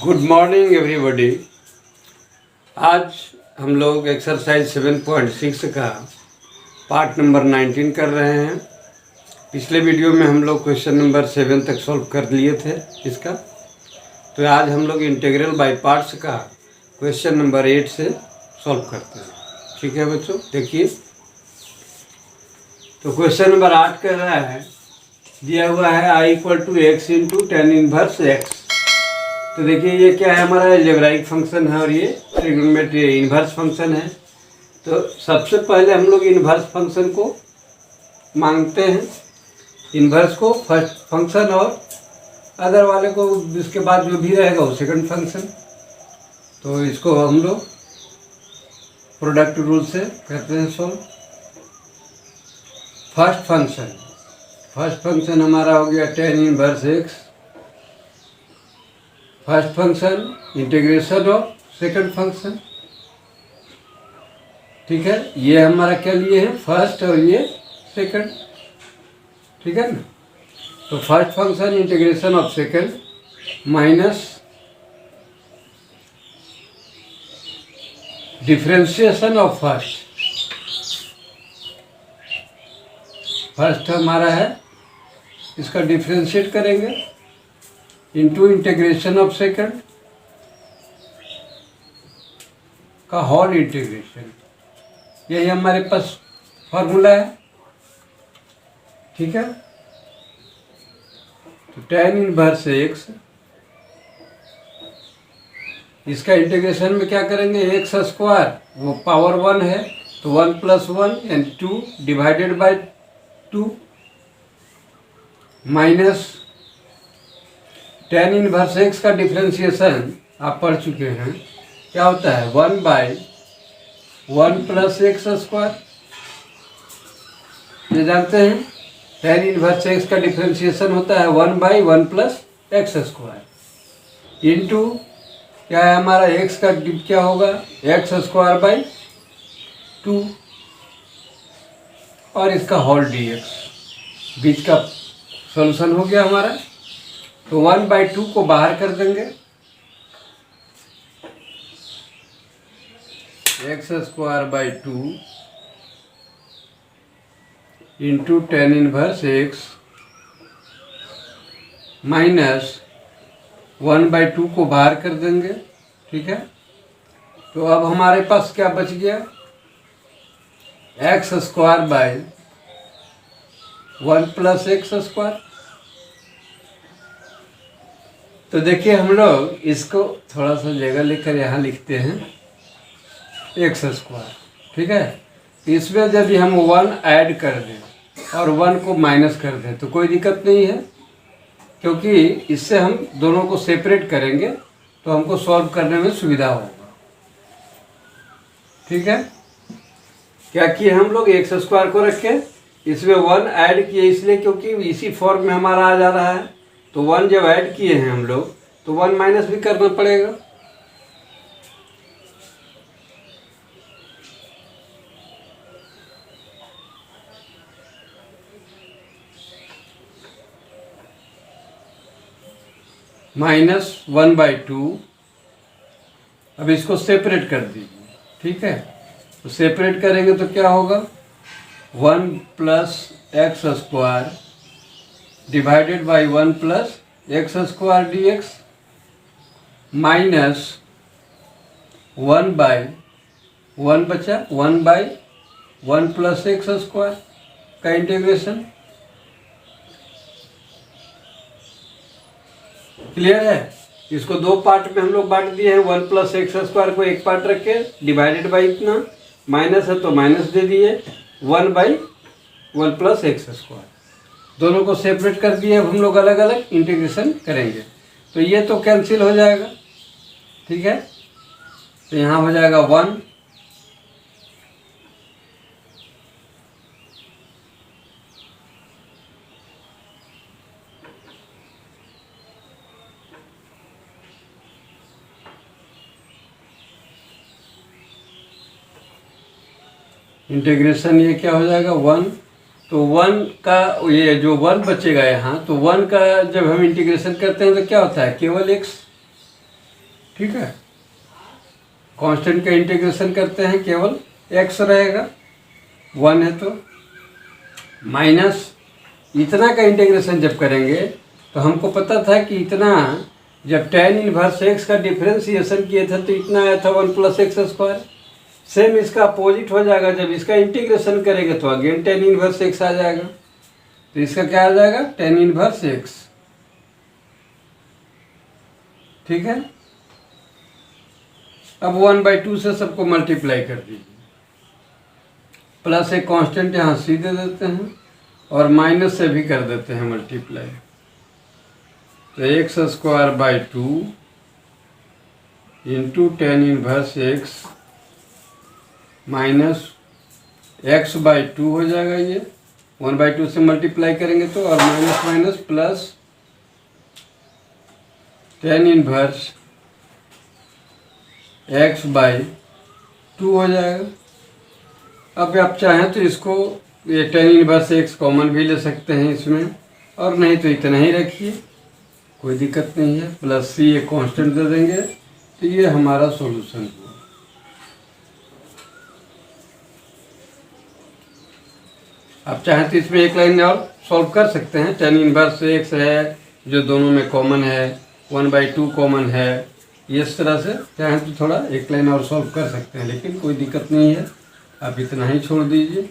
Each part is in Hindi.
Good morning everybody. आज हम लोग एक्सरसाइज 7.6 का पार्ट नंबर 19 कर रहे हैं। पिछले वीडियो में हम लोग क्वेश्चन नंबर 7 तक सॉल्व कर लिए थे इसका। तो आज हम लोग इंटीग्रल बाय पार्ट्स का क्वेश्चन नंबर 8 से सॉल्व करते हैं। ठीक है बच्चों, देखिए। तो क्वेश्चन नंबर 8 कह रहा है, दिया हुआ है i = x × tan inverse x। तो देखिए ये क्या है, हमारा अलजेब्राइक फंक्शन है और ये ट्रिग्नोमेट्री इन्वर्स फंक्शन है। तो सबसे पहले हम लोग इन्वर्स फंक्शन को मांगते हैं, इन्वर्स को फर्स्ट फंक्शन और अदर वाले को इसके बाद जो भी रहेगा वो सेकंड फंक्शन। तो इसको हम लोग प्रोडक्ट रूल से करते हैं सॉल्व। फर्स्ट फंक्शन हमारा हो गया tan inverse x। First function integration of second function. ठीक है, ये हमारा क्या लिए है, फर्स्ट और ये सेकंड। ठीक है ना। तो first function integration of second minus differentiation of first हमारा है, इसका डिफरेंशिएट करेंगे इंटू इंटीग्रेशन ऑफ सेकंड का होल इंटीग्रेशन। यही हमारे पास फॉर्मूला है। ठीक है। तो tan इनवर्स x, इसका इंटीग्रेशन में क्या करेंगे, x² वो पावर 1 है तो 1 + 1 and 2 divided by 2 minus tan inverse x का डिफरेंशिएशन आप पढ़ चुके हैं, क्या होता है 1/1 + x²। ये जानते हैं tan इनवर्स x का डिफरेंशिएशन होता है 1/1 + x² इंटू क्या है हमारा x का क्या होगा x² 2 और इसका होल dx। बीच का सॉल्यूशन हो गया हमारा। तो 1/2 को बाहर कर देंगे, x² 2 into tan inverse x minus 1/2 को बाहर कर देंगे। ठीक है। तो अब हमारे पास क्या बच गया, x² 1 + x²। तो देखिए हम लोग इसको थोड़ा सा जगह लेकर यहाँ लिखते हैं x²। ठीक है। इसमें जब हम 1 ऐड कर दें और 1 को माइनस कर दें तो कोई दिक्कत नहीं है, क्योंकि इससे हम दोनों को सेपरेट करेंगे तो हमको सॉल्व करने में सुविधा होगा। ठीक है। क्या किए हम लोग, x² को रखे, इसमें 1 ऐड किए इसलिए क्योंकि इसी फॉर्म में हमारा आ जा रहा है। तो 1 जब ऐड किए हैं हम लोग तो 1 माइनस भी करना पड़ेगा। -1/2। अब इसको सेपरेट कर दीजिए। ठीक है। तो सेपरेट करेंगे तो क्या होगा, 1 + x² divided by 1 + x² dx minus 1/1 बचा 1/1 + x² का इंटीग्रेशन। क्लियर है। इसको दो पार्ट में हम लोग बांट दिए हैं, 1 + x² को एक पार्ट रखे डिवाइडेड बाय इतना, माइनस है तो माइनस दे दिए, 1/1 + x²। दोनों को सेपरेट कर दिए। अब हम लोग अलग अलग इंटीग्रेशन करेंगे तो ये तो कैंसिल हो जाएगा। ठीक है। तो यहाँ हो जाएगा 1 इंटीग्रेशन, ये क्या हो जाएगा 1। तो 1 का ये जो 1 बचेगा यहाँ, तो 1 का जब हम इंटीग्रेशन करते हैं तो क्या होता है, केवल x। ठीक है। कांस्टेंट का इंटीग्रेशन करते हैं, केवल x रहेगा, 1 है तो माइनस इतना का इंटीग्रेशन जब करेंगे तो हमको पता था कि इतना, जब tan इनवर्स x का डिफ्रेंसिएशन किए थे तो इतना आया था 1 + x²। सेम इसका अपोजिट हो जाएगा, जब इसका इंटीग्रेशन करेंगे तो अगेन tan इनवर्स x आ जाएगा। तो इसका क्या आ जाएगा, tan इनवर्स x। ठीक है। अब 1/2 से सबको मल्टीप्लाई कर दीजिए, प्लस एक कांस्टेंट यहाँ सी दे देते हैं और माइनस से भी कर देते हैं मल्टीप्लाई। तो x²/2 into tan inverse x minus x/2 हो जाएगा। ये 1/2 से मल्टीप्लाई करेंगे तो, और minus minus plus tan inverse x/2 हो जाएगा। अब आप चाहें तो इसको, ये tan इनवर्स x कॉमन भी ले सकते हैं इसमें, और नहीं तो इतना ही रखिए, कोई दिक्कत नहीं है। प्लस सी एक कांस्टेंट दे देंगे, तो ये हमारा सॉल्यूशन हुआ। आप चाहें तो इसमें एक लाइन और सॉल्व कर सकते हैं। tan इनवर्स x है जो दोनों में कॉमन है, 1/2 कॉमन है, इस तरह से चाहें तो थोड़ा एक लाइन और सॉल्व कर सकते हैं, लेकिन कोई दिक्कत नहीं है, आप इतना ही छोड़ दीजिए।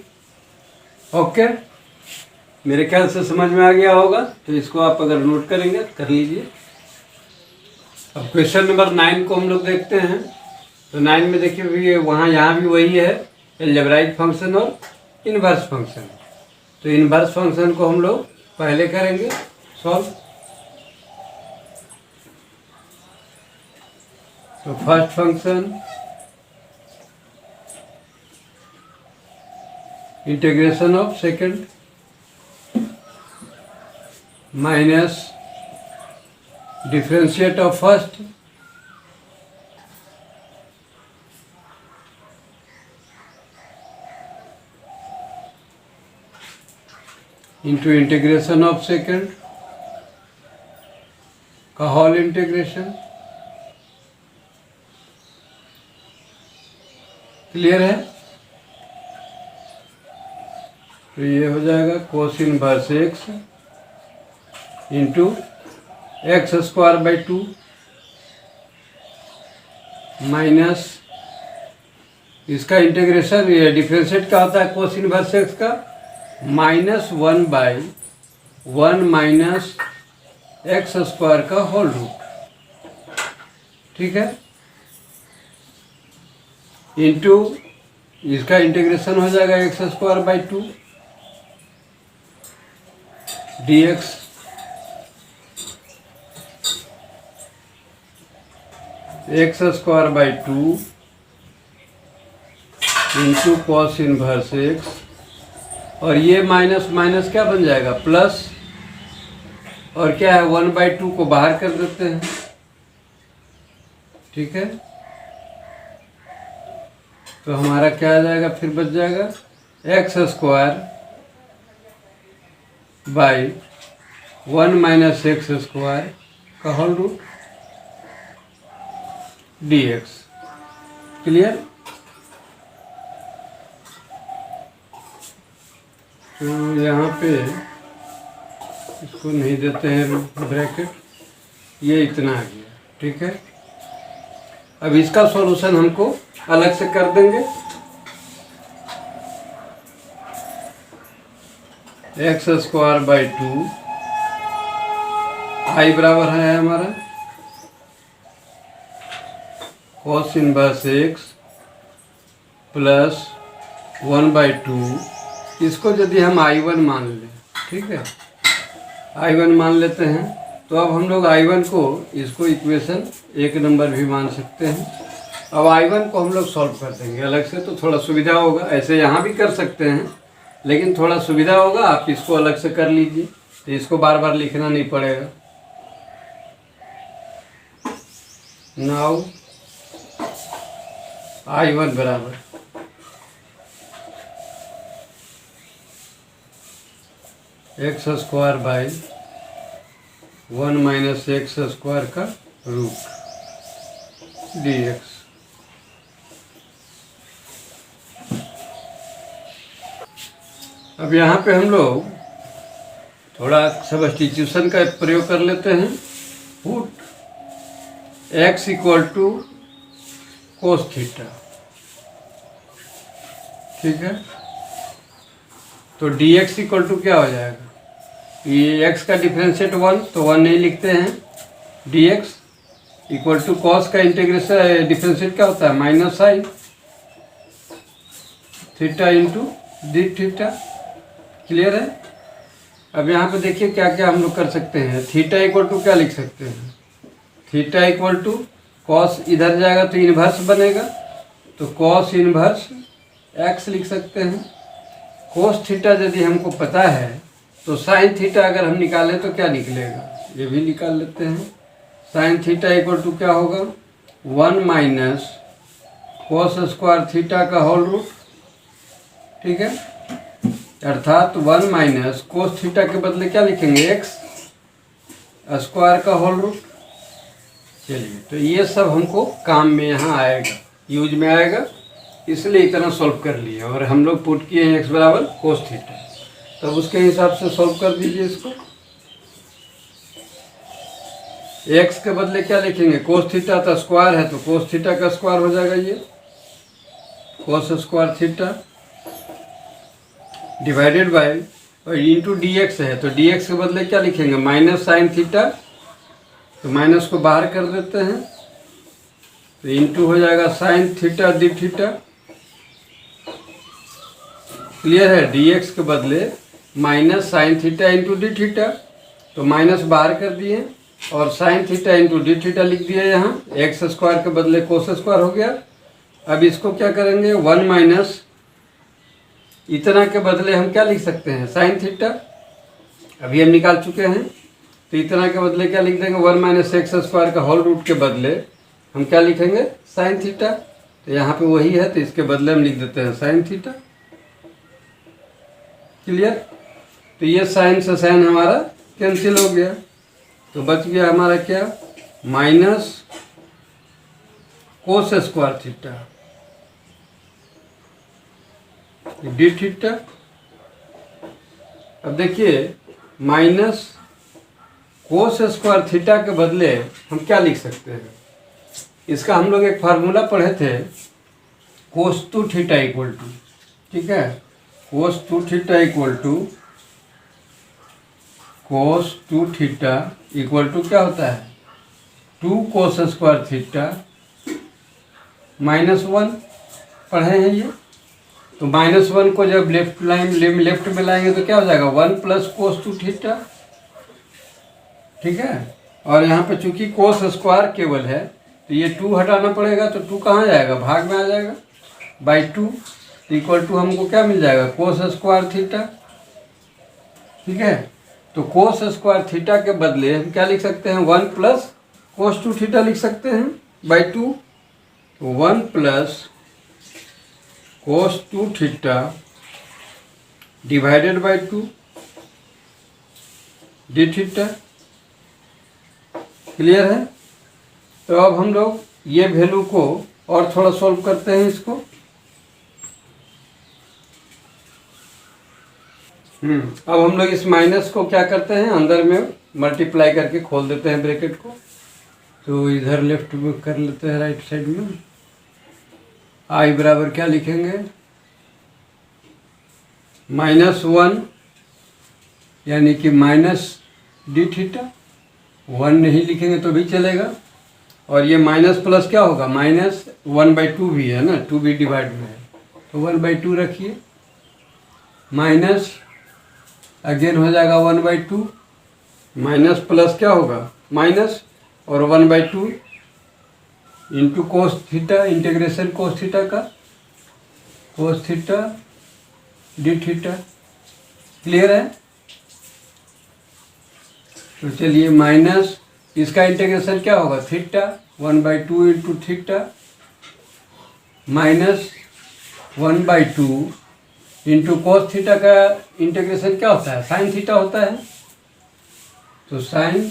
ओके, मेरे ख्याल से समझ में आ गया होगा, तो इसको आप अगर नोट करेंगे कर लीजिए। अब क्वेश्चन नंबर 9 को हम लोग देखते हैं। तो 9 में देखिए भी यहाँ भी वही है, अलजेब्राइक फंक्शन और इनवर्स फंक्शन। तो इनवर्स फंक्शन को हम लोग पहले करेंगे सॉल्व। तो first function integration of second minus differentiate of first into integration of second का होल इंटीग्रेशन। क्लियर है। तो ये हो जाएगा cos inverse x into x²/2 minus इसका इंटीग्रेशन, ये डिफरेंशिएट का होता है कोस इनवर्स x का, -1/1 माइनस x² का होल रूट। ठीक है। इंटू इसका इंटीग्रेशन हो जाएगा x²/2 dx x²/2 into cos inverse x, और ये माइनस माइनस क्या बन जाएगा, प्लस, और क्या है 1/2 को बाहर कर देते हैं। ठीक है। तो हमारा क्या आ जाएगा, फिर बच जाएगा x²/1 माइनस x² का होल रूट dx। क्लियर। तो यहाँ पे इसको नहीं देते हैं ब्रैकेट, ये इतना आ गया। ठीक है। अब इसका सॉल्यूशन हमको अलग से कर देंगे। x²/2 i बराबर है हमारा cos इनवर्स x प्लस 1/2, इसको यदि हम I1 मान लें, ठीक है, I1 मान लेते हैं, तो अब हम लोग I1 को, इसको इक्वेशन 1 नंबर भी मान सकते हैं। अब I1 को हम लोग सॉल्व कर देंगे अलग से, तो थोड़ा सुविधा होगा। ऐसे यहाँ भी कर सकते हैं, लेकिन थोड़ा सुविधा होगा, आप इसको अलग से कर लीजिए, तो इसको बार बार लिखना नहीं पड़ेगा। नाउ I1 बराबर x²/1 माइनस x² का रूट dx। अब यहाँ पे हम लोग थोड़ा सब्स्टिट्यूशन का प्रयोग कर लेते हैं। Put x equal to cos theta, ठीक है। तो dx इक्वल टू क्या हो जाएगा, ये x का डिफरेंशिएट 1, तो 1 नहीं लिखते हैं। dx इक्वल टू कॉस का इंटीग्रेशन डिफरेंशिएट क्या होता है, minus sine theta into D theta. Clear है। अब यहाँ पे देखिए क्या क्या हम लोग कर सकते हैं। थीटा इक्वल टू क्या लिख सकते हैं, थीटा इक्वल टू कॉस, इधर जाएगा तो इन्वर्स बनेगा, तो कॉस इन्वर्स x लिख सकते हैं। कोस थीटा यदि हमको पता है तो साइन थीटा अगर हम निकालें तो क्या निकलेगा, ये भी निकाल लेते हैं। साइन थीटा इक्वल टू क्या होगा, 1 माइनस कोस स्क्वायर थीटा का होल रूट, ठीक है। अर्थात 1 माइनस कोस थीटा के बदले क्या लिखेंगे, x स्क्वायर का होल रूट। चलिए, तो ये सब हमको काम में यहाँ आएगा, यूज में आएगा, इसलिए इतना सॉल्व कर लिया। और हम लोग पुट किए हैं x बराबर कोस थीटा, तब उसके हिसाब से सॉल्व कर दीजिए इसको। x के बदले क्या लिखेंगे, कोस थीटा तो स्क्वायर है, तो कोस थीटा का स्क्वायर हो जाएगा ये cos square theta divided by, और इंटू dx है, तो dx के बदले क्या लिखेंगे, माइनस साइन थीटा, तो माइनस को बाहर कर देते हैं, तो इंटू हो जाएगा sign theta d theta. Clear है। dx के बदले minus sine theta into D theta, तो माइनस बाहर कर दिए और sine theta into D theta लिख दिया यहाँ, एक्स स्क्वायर के बदले कोस स्क्वायर हो गया। अब इसको क्या करेंगे, 1 माइनस इतना के बदले हम क्या लिख सकते हैं, साइन थीटा, अभी हम निकाल चुके हैं, तो इतना के बदले क्या लिख देंगे, 1 माइनस एक्स स्क्वायर का होल रूट के बदले हम क्या लिखेंगे, साइन थीटा। तो यहाँ पे वही है, तो इसके बदले हम लिख देते हैं साइन थीटा। क्लियर। तो ये साइन से साइन हमारा कैंसिल हो गया, तो बच गया हमारा क्या, minus cos square theta d theta. अब देखिए, माइनस कोस स्क्वायर थीटा के बदले हम क्या लिख सकते हैं, इसका हम लोग एक फार्मूला पढ़े थे, कोस 2 थीटा इक्वल टू, ठीक है, cos 2 theta equal to cos 2 theta equal to क्या होता है, 2 कोस स्क्वायर थीटा -1 पढ़े हैं ये। तो -1 को जब लेफ्ट में लाएंगे तो क्या हो जाएगा, 1 प्लस कोस 2 थीटा, ठीक है। और यहाँ पे चूंकि कोस स्क्वायर केवल है तो ये 2 हटाना पड़ेगा, तो 2 कहाँ जाएगा, भाग में आ जाएगा, बाई 2 इक्वल टू हमको क्या मिल जाएगा, कोस स्क्वायर थीटा, ठीक है। तो कोस स्क्वायर थीटा के बदले हम क्या लिख सकते हैं, 1 प्लस कोस 2 थीटा लिख सकते हैं बाई 2, तो 1 plus cos 2 theta divided by 2 D theta. Clear है। तो अब हम लोग ये वैल्यू को और थोड़ा सॉल्व करते हैं इसको। अब हम लोग इस माइनस को क्या करते हैं, अंदर में मल्टीप्लाई करके खोल देते हैं ब्रैकेट को। तो इधर लेफ्ट में कर लेते हैं, राइट साइड में आई बराबर क्या लिखेंगे, -1 यानी कि माइनस डी थीटा, 1 नहीं लिखेंगे तो भी चलेगा। और ये माइनस प्लस क्या होगा, -1/2 भी है ना, 2 भी डिवाइड में है, तो 1/2 रखिए, माइनस अगेन हो जाएगा 1/2, माइनस प्लस क्या होगा, माइनस और 1/2 into cos theta, integration cos theta का, cos theta d theta. Clear है। तो चलिए, माइनस इसका इंटीग्रेशन क्या होगा, theta 1/2 into theta, minus 1/2 into cos theta का इंटीग्रेशन क्या होता है, साइन थीटा होता है, तो साइन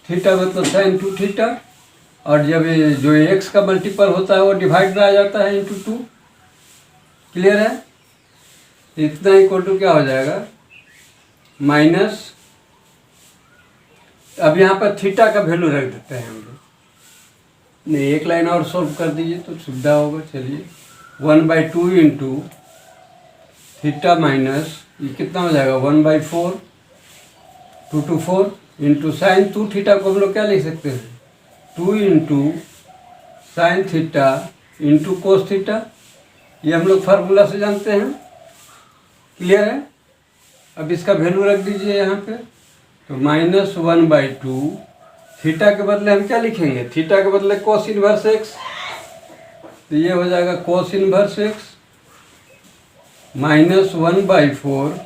थीटा मतलब साइन 2 थीटा और जब ये जो x का मल्टीपल होता है वो डिवाइड आ जाता है इंटू 2। क्लियर है? इतना इक्वल टू क्या हो जाएगा, माइनस, अब यहाँ पर थीटा का वैल्यू रख देते हैं हम लोग। नहीं, एक लाइन और सॉल्व कर दीजिए तो सुविधा होगा। चलिए 1/2 इंटू थीटा माइनस ये कितना हो जाएगा 1/4, 2 to 4 इंटू साइन 2 थीटा को हम लोग क्या लिख सकते हैं 2 into sine theta into cos theta. ये हम लोग फार्मूला से जानते हैं। क्लियर है? अब इसका वैल्यू रख दीजिए यहाँ पे, तो -1/2 थीटा के बदले हम क्या लिखेंगे, थीटा के बदले कोस इनवर्स एक्स, तो ये हो जाएगा कोस इनवर्स एक्स -1/4,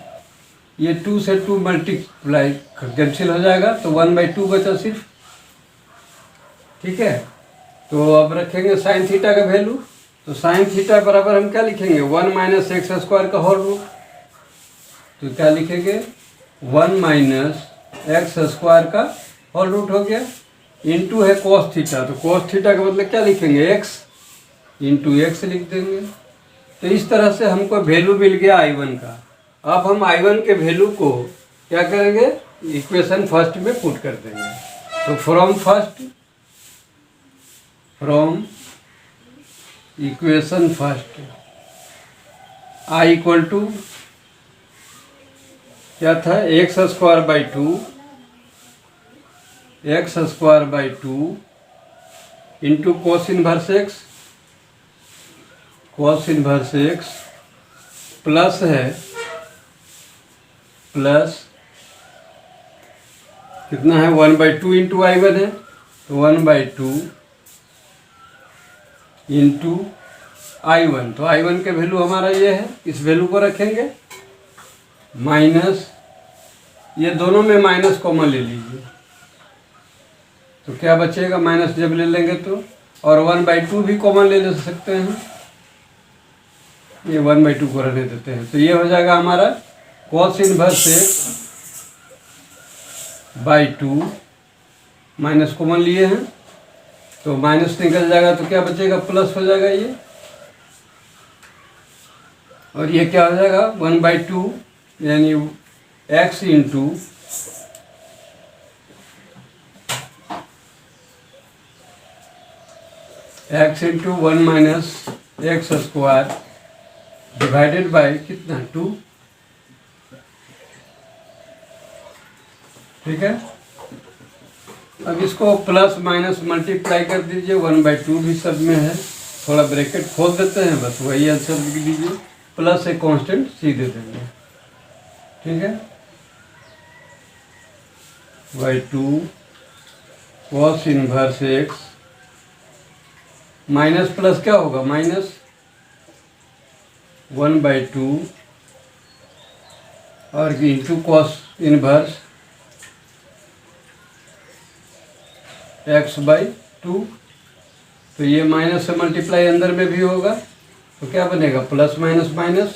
ये 2 से 2 मल्टीप्लाई कैंसिल हो जाएगा तो 1/2 बचा सिर्फ। ठीक है, तो अब रखेंगे साइन थीटा का वैल्यू, तो साइन थीटा बराबर हम क्या लिखेंगे 1 - x² का होल रूट, तो क्या लिखेंगे 1 - x² का होल रूट हो गया, इंटू है कोस थीटा, तो कोस थीटा के बदले क्या लिखेंगे x इंटू एक्स लिख देंगे। तो इस तरह से हमको वैल्यू मिल गया I1 का। अब हम I1 के वैल्यू को क्या करेंगे, इक्वेशन फर्स्ट में पुट कर देंगे। तो from equation first I equal to क्या था x² by 2 into cos inverse x plus है प्लस कितना है 1/2 इंटू I1 है, तो 1/2 इंटू I1, तो I1 के वैल्यू हमारा ये है, इस वैल्यू को रखेंगे माइनस, ये दोनों में माइनस कॉमन ले लीजिए, तो क्या बचेगा माइनस जब ले लेंगे तो, और 1/2 भी कॉमन ले सकते हैं, ये 1/2 को रहने देते हैं, तो ये हो जाएगा हमारा cos inverse x/2, minus common लिए हैं तो माइनस निकल जाएगा, तो क्या बचेगा प्लस हो जाएगा ये, और ये क्या हो जाएगा 1/2 यानी x into x into 1 - x² divided by कितना 2। ठीक है, अब इसको प्लस माइनस मल्टीप्लाई कर दीजिए, 1/2 भी सब में है, थोड़ा ब्रैकेट खोल देते हैं, बस वही आंसर लिख दीजिए, प्लस एक कांस्टेंट सी दे देंगे। ठीक है, y2 cos inverse x minus plus क्या होगा माइनस 1/2 और इंटू कॉस इनवर्स x/2, तो ये माइनस से मल्टीप्लाई अंदर में भी होगा, तो क्या बनेगा plus minus minus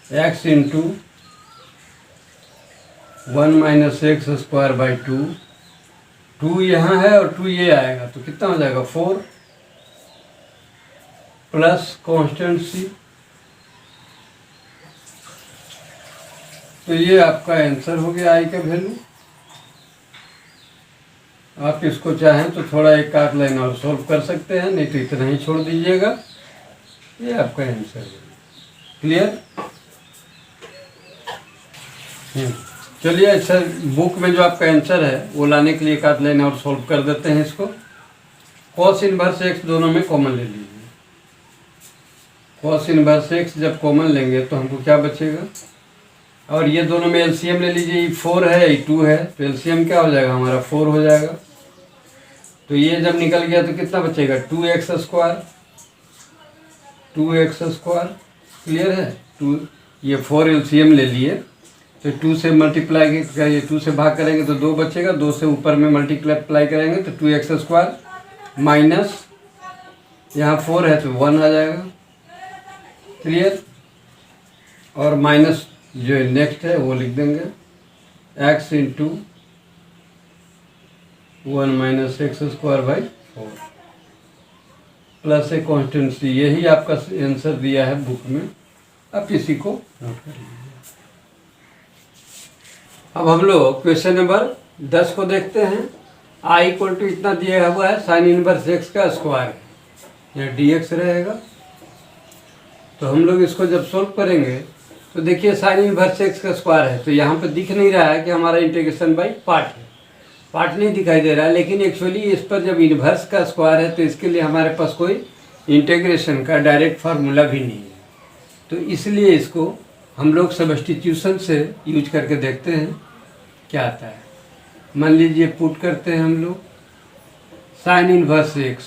x into 1 - x²/2, 2 यहाँ है और 2 ये आएगा, तो कितना हो जाएगा 4 प्लस कांस्टेंट सी, तो ये आपका आंसर हो गया I का वैल्यू। आप इसको चाहें तो थोड़ा एक आध लाइन और सॉल्व कर सकते हैं, नहीं तो इतना ही छोड़ दीजिएगा, ये आपका आंसर है। क्लियर? चलिए, अच्छा बुक में जो आपका आंसर है वो लाने के लिए एक आध लाइन और सॉल्व कर देते हैं इसको। कॉस इनवर्स एक्स दोनों में कॉमन ले लीजिए, कॉस इनवर्स एक्स जब कॉमन लेंगे तो हमको क्या बचेगा, और ये दोनों में एलसीएम ले लीजिए, ये 4 है ये 2 है, तो एलसीएम क्या हो जाएगा हमारा 4 हो जाएगा, तो ये जब निकल गया तो कितना बचेगा 2x²। क्लियर है? 2 ये 4 एलसीएम ले लिए, तो 2 से मल्टीप्लाई करिए, 2 से भाग करेंगे तो 2 बचेगा, 2 से ऊपर में मल्टीप्लाई करेंगे तो 2x² माइनस यहाँ 4 है तो 1 आ जाएगा। क्लियर? और माइनस जो नेक्स्ट है वो लिख देंगे x into 1 minus x square by 4 plus a constant C. यही आपका आंसर दिया है बुक में, अब इसी को नोट कर लीजिए। अब हम लोग क्वेश्चन नंबर 10 को देखते हैं। आई इक्वल टू इतना दिया हुआ है साइन इनवर्स एक्स का स्क्वायर, यहाँ डी एक्स रहेगा। तो हम लोग इसको जब सोल्व करेंगे तो देखिए साइन इनवर्स एक्स का स्क्वायर है, तो यहाँ पे दिख नहीं रहा है कि हमारा इंटीग्रेशन बाई पार्ट है, पार्ट नहीं दिखाई दे रहा है। लेकिन एक्चुअली इस पर जब इन्वर्स का स्क्वायर है तो इसके लिए हमारे पास कोई इंटीग्रेशन का डायरेक्ट फार्मूला भी नहीं है, तो इसलिए इसको हम लोग सब्स्टिट्यूशन से यूज करके देखते हैं क्या आता है। मान लीजिए पुट करते हैं हम लोग sign inverse x,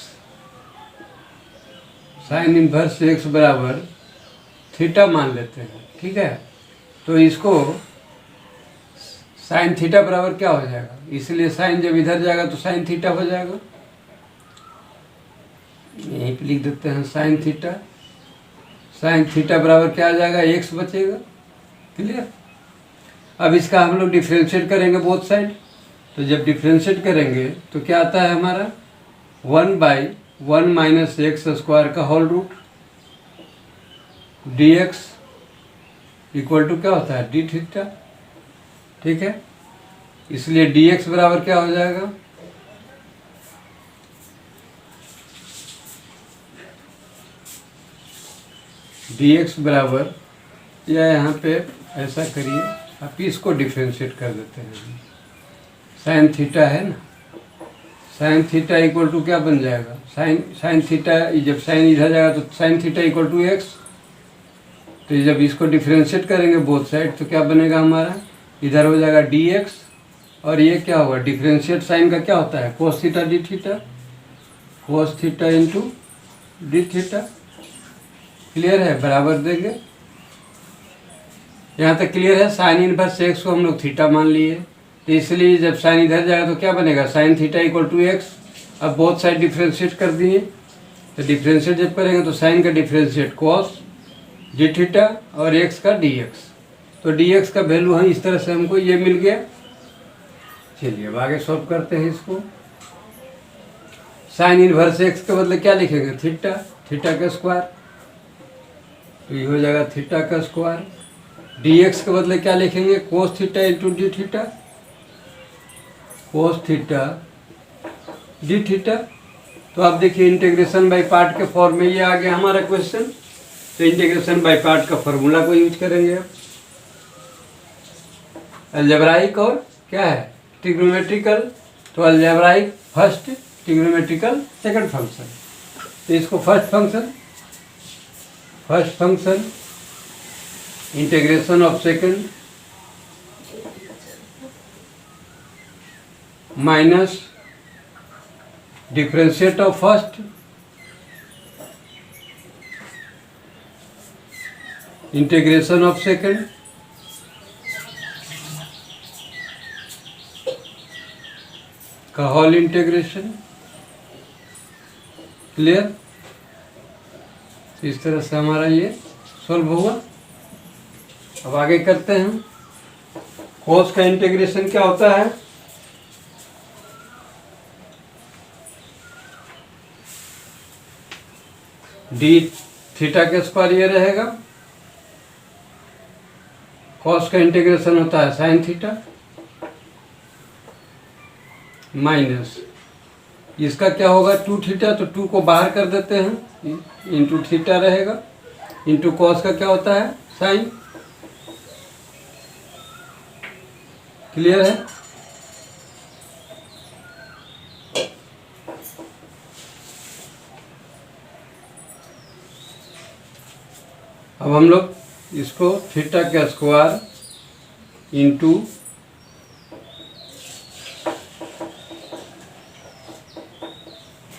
sign inverse x बराबर थीटा मान लेते हैं, ठीक है। तो इसको साइन थीटा बराबर क्या हो जाएगा, इसलिए साइन जब इधर जाएगा तो साइन थीटा हो जाएगा। यहीं पे लिख देते हैं साइन थीटा, साइन थीटा बराबर क्या आ जाएगा, एक्स बचेगा। क्लियर। अब इसका हम लोग डिफ्रेंशिएट करेंगे बोथ साइड, तो जब डिफ्रेंशिएट करेंगे तो क्या आता है हमारा 1/1 माइनस एक्स स्क्वायर का whole root d x equal to क्या होता है डी थीटा, ठीक है। इसलिए डी एक्स बराबर क्या हो जाएगा, डी एक्स बराबर, या यहाँ पे ऐसा करिए आप इसको डिफ्रेंशिएट कर देते हैं, साइन थीटा है ना, साइन थीटा इक्वल टू क्या बन जाएगा, साइन थीटा, जब साइन इधर जाएगा तो sine theta equal to x. तो जब इसको डिफ्रेंशिएट करेंगे बोथ साइड तो क्या बनेगा हमारा, इधर हो जाएगा डी एक्स, और ये क्या होगा, डिफ्रेंशिएट साइन का क्या होता है कोस theta d theta, cos theta into D theta. Clear है, बराबर देंगे। यहाँ तक क्लियर है। साइन इनवर्स एक्स को हम लोग थीटा मान लिए, तो इसलिए जब साइन इधर जाएगा तो क्या बनेगा, sine theta equal to x. अब बोथ साइड डिफ्रेंशिएट कर दिए, तो डिफ्रेंशिएट जब करेंगे तो साइन का डिफ्रेंशिएट कॉस डी थीटा और एक्स का डी एक्स। तो डी एक्स का वैल्यू है इस तरह से हमको ये मिल गया। चलिए अब आगे सॉल्व करते हैं इसको। साइन इनवर्स एक्स के बदले क्या लिखेंगे, थीटा, थीटा का स्क्वायर, तो ये हो जाएगा थीटा का स्क्वायर। डी एक्स के बदले क्या लिखेंगे, cos theta into D theta, कोस थीटा डी थीटा। तो आप देखिए इंटीग्रेशन बाय पार्ट के फॉर्म में ये आ गया हमारा क्वेश्चन। तो इंटीग्रेशन बाय पार्ट का फॉर्मूला को यूज करेंगे अब। अलजेब्राइक और क्या है ट्रिग्नोमेट्रिकल, तो algebraic first, trigonometrical second function. तो इसको first function integration of second minus differentiate of first integration of second का होल इंटीग्रेशन। क्लियर। इस तरह से हमारा ये सॉल्व हुआ। अब आगे करते हैं। कोस का इंटीग्रेशन क्या होता है, डी थीटा के स्क्वायर ये रहेगा। कॉस का इंटीग्रेशन होता है साइन थीटा माइनस, इसका क्या होगा 2 थीटा, तो 2 को बाहर कर देते हैं, इंटू थीटा रहेगा, इंटू कॉस का क्या होता है साइन। क्लियर है। अब हम लोग इसको थीटा का square into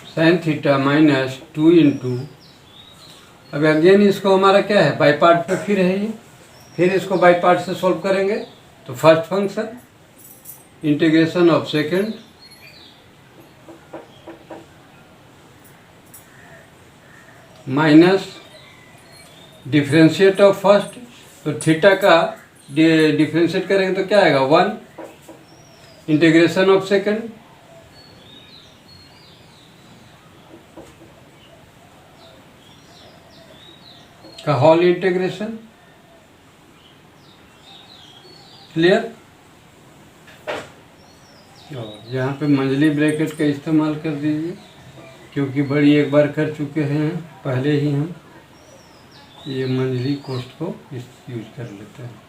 sine theta minus 2 into, अब अगेन इसको हमारा क्या है बाई पार्ट पे फिर है ये, फिर इसको बाई पार्ट से सॉल्व करेंगे। तो first function integration of second minus differentiate of first, तो थीटा का डिफरेंशिएट करेंगे तो क्या आएगा 1 इंटीग्रेशन ऑफ सेकंड का होल इंटीग्रेशन। क्लियर। और यहाँ पे मंझली ब्रैकेट का इस्तेमाल कर दीजिए, क्योंकि बड़ी एक बार कर चुके हैं पहले ही हम, ये मंझली कोष्ठ को यूज कर लेते हैं।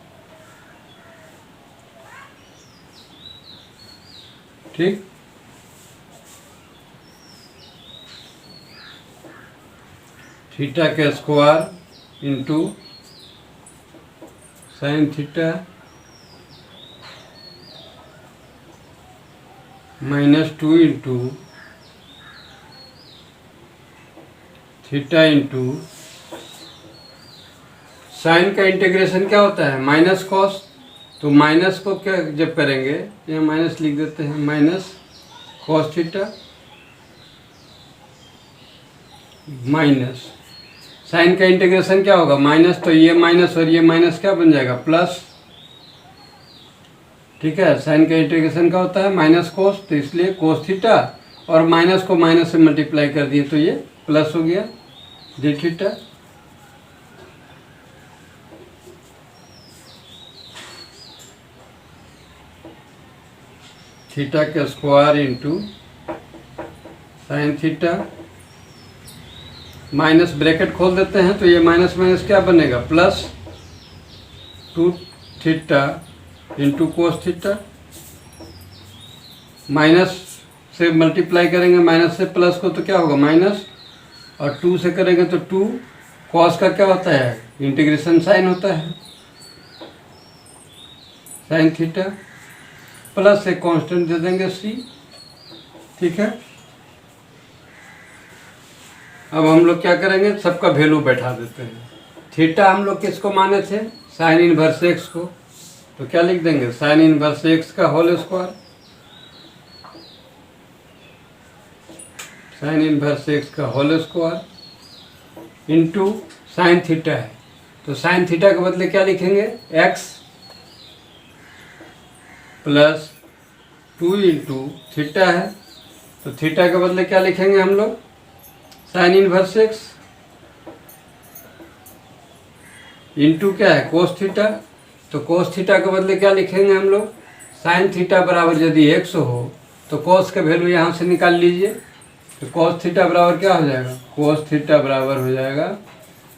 ठीक। थीटा का square into sine theta -2 into theta into sign का इंटीग्रेशन क्या होता है, माइनस कॉस। तो माइनस को क्या जब करेंगे, यहाँ माइनस लिख देते हैं, minus cos theta minus sine का इंटीग्रेशन क्या होगा, माइनस। तो ये माइनस और ये माइनस क्या बन जाएगा, प्लस। ठीक है। साइन का इंटीग्रेशन क्या होता है, माइनस कोस, तो इसलिए कोस थीटा, और माइनस को माइनस से मल्टीप्लाई कर दिए तो ये प्लस हो गया डी थीटा। थीटा का square into sine theta minus, bracket खोल देते हैं तो ये माइनस माइनस क्या बनेगा, plus 2 theta into cos theta. Minus से मल्टीप्लाई करेंगे माइनस से प्लस को तो क्या होगा, माइनस, और 2 से करेंगे तो 2। कॉस का क्या होता है, इंटीग्रेशन साइन होता है, साइन थीटा, प्लस एक कांस्टेंट दे देंगे सी। ठीक है। अब हम लोग क्या करेंगे, सबका वैल्यू बैठा देते हैं। थीटा हम लोग किसको माने थे, साइन इनवर्स एक्स को, तो क्या लिख देंगे, साइन इनवर्स एक्स का whole square, sine inverse x का whole square into sine theta है, तो साइन थीटा के बदले क्या लिखेंगे, एक्स प्लस 2 इंटू थीटा है, तो थीटा के बदले क्या लिखेंगे हम लोग, साइन इनवर्स एक्स इंटू क्या है, कोस थीटा। तो कोस थीटा के बदले क्या लिखेंगे हम लोग, साइन थीटा बराबर यदि एक्स हो तो कोस का वैल्यू यहाँ से निकाल लीजिए, तो कोस थीटा बराबर क्या हो जाएगा, कोस थीटा बराबर हो जाएगा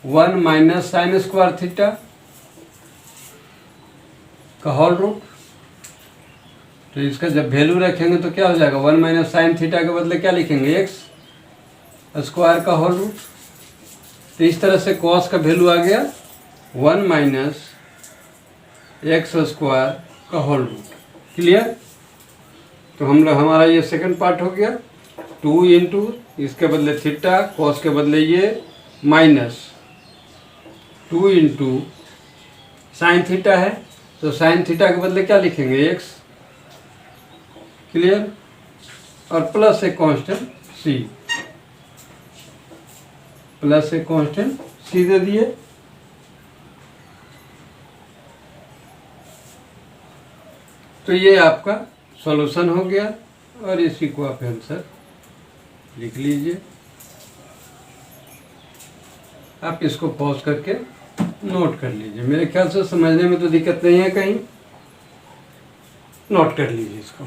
1 माइनस साइन स्क्वायर थीटा का होल रूट। तो इसका जब वैल्यू रखेंगे तो क्या हो जाएगा, 1 माइनस साइन थीटा के बदले क्या लिखेंगे, एक्स स्क्वायर का होल रूट। तो इस तरह से कॉस का वैल्यू आ गया 1 माइनस एक्स स्क्वायर का होल रूट। क्लियर। तो हम लोग, हमारा ये सेकंड पार्ट हो गया। 2 इंटू इसके बदले थीटा, कॉस के बदले ये माइनस 2 इंटू साइन थीटा है, तो साइन थीटा के बदले क्या लिखेंगे, एक्स। क्लियर। और प्लस एक कांस्टेंट सी, प्लस एक कांस्टेंट सी दे दिए। तो ये आपका सॉल्यूशन हो गया, और इसी को आप आंसर लिख लीजिए। आप इसको पॉज करके नोट कर लीजिए। मेरे ख्याल से समझने में तो दिक्कत नहीं है कहीं, नोट कर लीजिए इसको।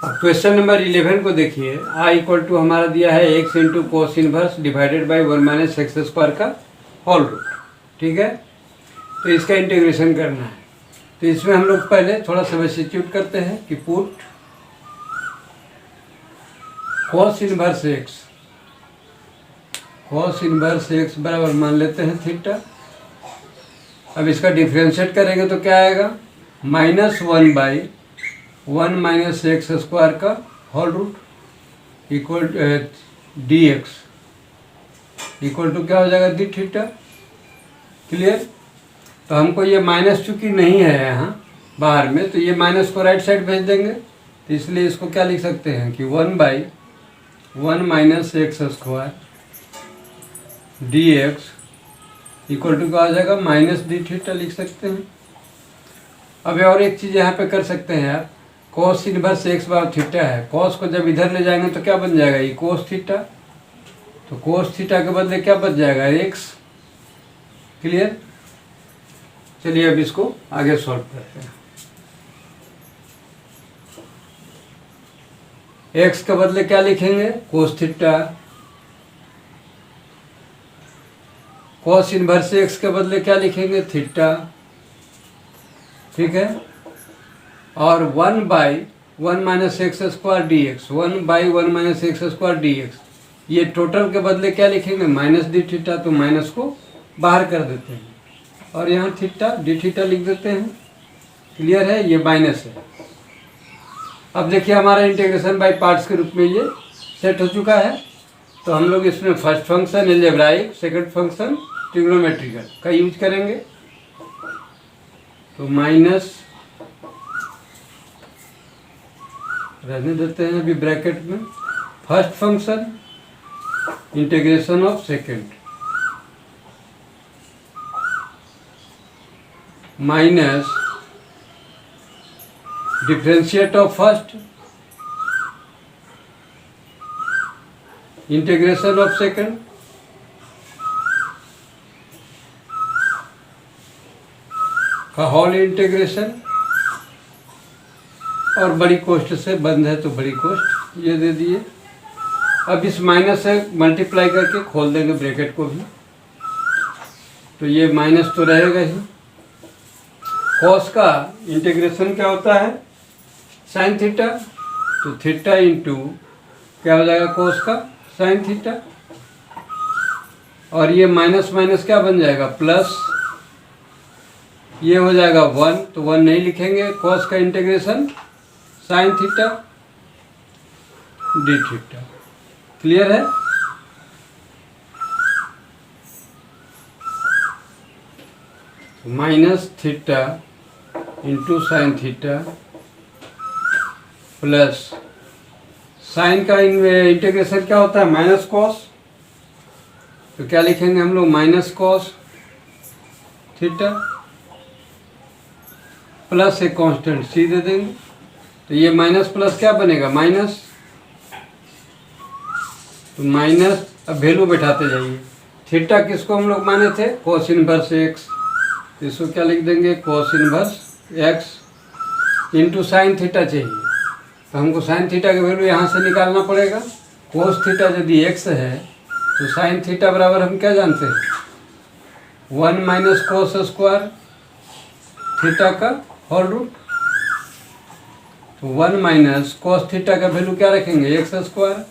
अब क्वेश्चन नंबर 11 को देखिए। आई इक्वल टू हमारा दिया है x into cos inverse divided by 1 minus x square का होल रूट। ठीक है। तो इसका इंटीग्रेशन करना है। तो इसमें हम लोग पहले थोड़ा सब्स्टिट्यूट करते हैं कि put cos inverse x, cos inverse x बराबर मान लेते हैं थीटा। अब इसका डिफ्रेंशिएट करेंगे तो क्या आएगा, -1 बाई 1 माइनस एक्स स्क्वायर का whole root equal d x equal to क्या हो जाएगा, डी थीटा। क्लियर। तो हमको ये माइनस चूंकि नहीं है यहाँ बाहर में, तो ये माइनस को राइट साइड भेज देंगे। तो इसलिए इसको क्या लिख सकते हैं कि 1 by 1 minus x square d x equal to क्या हो जाएगा, माइनस डी थीटा लिख सकते हैं। अब और एक चीज़ यहाँ पे कर सकते हैं आप, कॉस इनवर्स एक्स बार थीटा है, कॉस को जब इधर ले जाएंगे तो क्या बन जाएगा, ये कोस थीटा। तो कोस थीटा के बदले क्या बच जाएगा, एक्स क्लियर? चलिए अब इसको आगे सॉल्व करते हैं। x के बदले क्या लिखेंगे? Cos theta. Cos inverse x के बदले क्या लिखेंगे? थीटा। ठीक है। और 1/1 minus x square d x, 1/1 minus x square d x, ये टोटल के बदले क्या लिखेंगे? Minus D theta. तो माइनस को बाहर कर देते हैं और यहाँ थीटा डी थीटा लिख देते हैं। क्लियर है? ये माइनस है। अब देखिए हमारा इंटीग्रेशन बाय पार्ट्स के रूप में ये सेट हो चुका है। तो हम लोग इसमें first function algebraic, second function trigonometrical का यूज करेंगे। तो माइनस रहने देते हैं अभी ब्रैकेट में, first function integration of second minus differentiate of first integration of second का होल इंटीग्रेशन, और बड़ी कोष्ठ से बंद है तो बड़ी कोष्ठ ये दे दिए। अब इस माइनस से मल्टीप्लाई करके खोल देंगे ब्रैकेट को भी, तो ये माइनस तो रहेगा ही। कॉस का इंटीग्रेशन क्या होता है? Sine theta. तो थीटा इंटू क्या हो जाएगा? कॉस का साइन थीटा। और ये माइनस माइनस क्या बन जाएगा? प्लस। ये हो जाएगा 1, तो 1 नहीं लिखेंगे। कॉस का integration sine theta d theta. Clear है? Minus theta into sine theta plus sine का इंटीग्रेशन क्या होता है? Minus cos. तो क्या लिखेंगे हम लोग? माइनस कॉस थीटा प्लस एक कांस्टेंट सी दे देंगे। तो ये माइनस प्लस क्या बनेगा? माइनस। तो माइनस, अब वैल्यू बैठाते जाइए। थीटा किसको हम लोग माने थे? Cos inverse x. इसको क्या लिख देंगे? Cos inverse x into sine theta चाहिए, तो हमको साइन थीटा की वैल्यू यहाँ से निकालना पड़ेगा। कोस थीटा यदि एक्स है तो साइन थीटा बराबर हम क्या जानते हैं? 1 माइनस कोस स्क्वायर थीटा का होल रूट। तो 1 माइनस कोस थीटा का वैल्यू क्या रखेंगे? एक्स स्क्वायर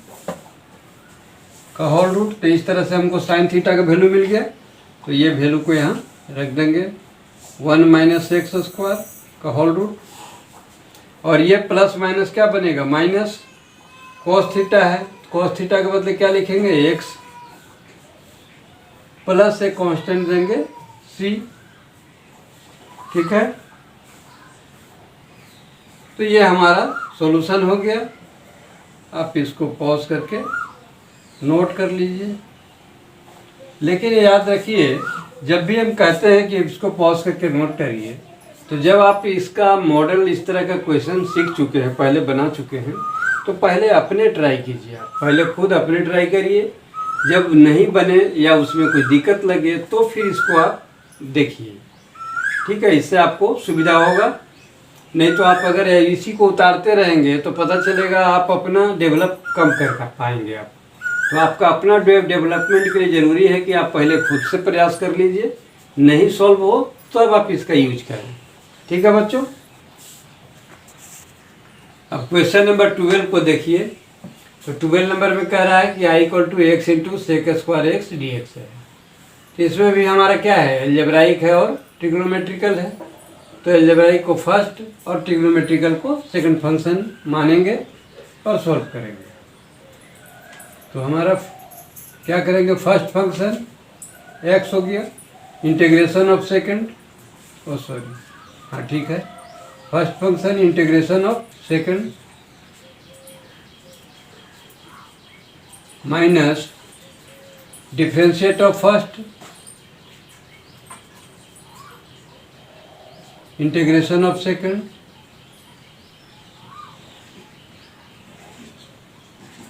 का होल रूट। तो इस तरह से हमको साइन थीटा का वैल्यू मिल गया। तो ये वैल्यू को यहाँ रख देंगे, 1 माइनस एक्स स्क्वायर का होल रूट। और ये प्लस माइनस क्या बनेगा? माइनस कोस थीटा है, कोस थीटा के बदले क्या लिखेंगे? एक्स प्लस एक कांस्टेंट देंगे सी। ठीक है? तो ये हमारा सॉल्यूशन हो गया। आप इसको पॉज करके नोट कर लीजिए। लेकिन याद रखिए, जब भी हम कहते हैं कि इसको पॉज करके नोट करिए, तो जब आप इसका मॉडल इस तरह का क्वेश्चन सीख चुके हैं, पहले बना चुके हैं, तो पहले अपने ट्राई कीजिए। आप पहले खुद अपने ट्राई करिए। जब नहीं बने या उसमें कोई दिक्कत लगे तो फिर इसको आप देखिए। ठीक है? इससे आपको सुविधा होगा। नहीं तो आप अगर इसी को उतारते रहेंगे तो पता चलेगा आप अपना डेवलप कम कर पाएंगे आप। तो आपका अपना डेवलपमेंट के लिए ज़रूरी है कि आप पहले खुद से प्रयास कर लीजिए। नहीं सॉल्व हो तब आप इसका यूज करें। ठीक है बच्चों? अब क्वेश्चन नंबर 12 को देखिए। तो 12 नंबर में कह रहा है कि I equal to x into sec square x d x है। तो इसमें भी हमारा क्या है? अलजेब्राइक है और ट्रिग्नोमेट्रिकल है। तो अलजेब्राइक को फर्स्ट और ट्रिग्नोमेट्रिकल को सेकंड फंक्शन मानेंगे और सॉल्व करेंगे। तो हमारा क्या करेंगे? फर्स्ट फंक्शन एक्स हो गया, integration of second, oh sorry, हाँ ठीक है, first function integration of second minus differentiate of first integration of second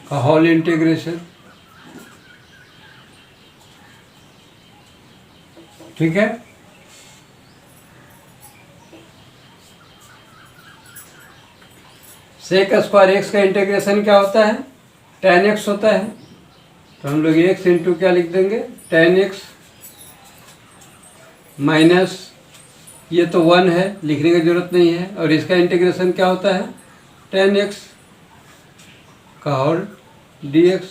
का होल इंटीग्रेशन। ठीक है। सेक स्क्वायर एक्स का इंटीग्रेशन क्या होता है, tan x होता है। तो हम लोग x इंटू क्या लिख देंगे, tan x माइनस, ये तो 1 है, लिखने की जरूरत नहीं है। और इसका इंटीग्रेशन क्या होता है, tan x का होल dx।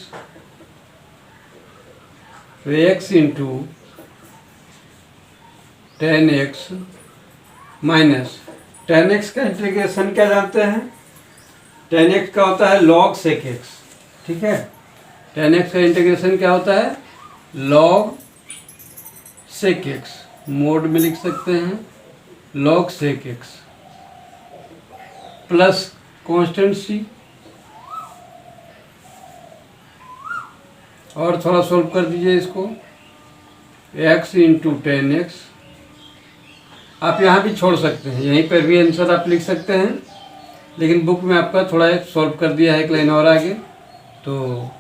तो x into tan x minus, tan x का इंटीग्रेशन क्या जानते हैं, tan x का होता है log sec x, ठीक है। tan x का इंटीग्रेशन क्या होता है, log sec x, मोड में लिख सकते हैं log sec x plus constant c। और थोड़ा सोल्व कर दीजिए इसको, x इंटू टेन एक्स। आप यहाँ भी छोड़ सकते हैं, यहीं पर भी आंसर आप लिख सकते हैं, लेकिन बुक में आपका थोड़ा सॉल्व कर दिया है एक लाइन और आगे। तो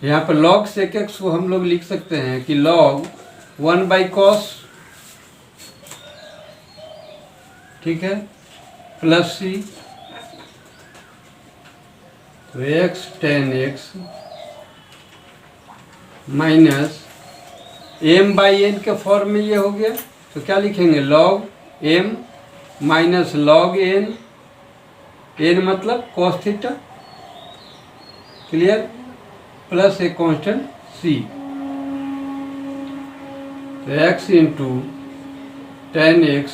यहाँ पर log sec x को हम लोग लिख सकते हैं कि log 1/cos, ठीक है, प्लस c। तो x tan x minus m/n के फॉर्म में ये हो गया। तो क्या लिखेंगे, log m minus log n, n मतलब cos थीटा, क्लियर, प्लस एक कांस्टेंट c। तो x into tan x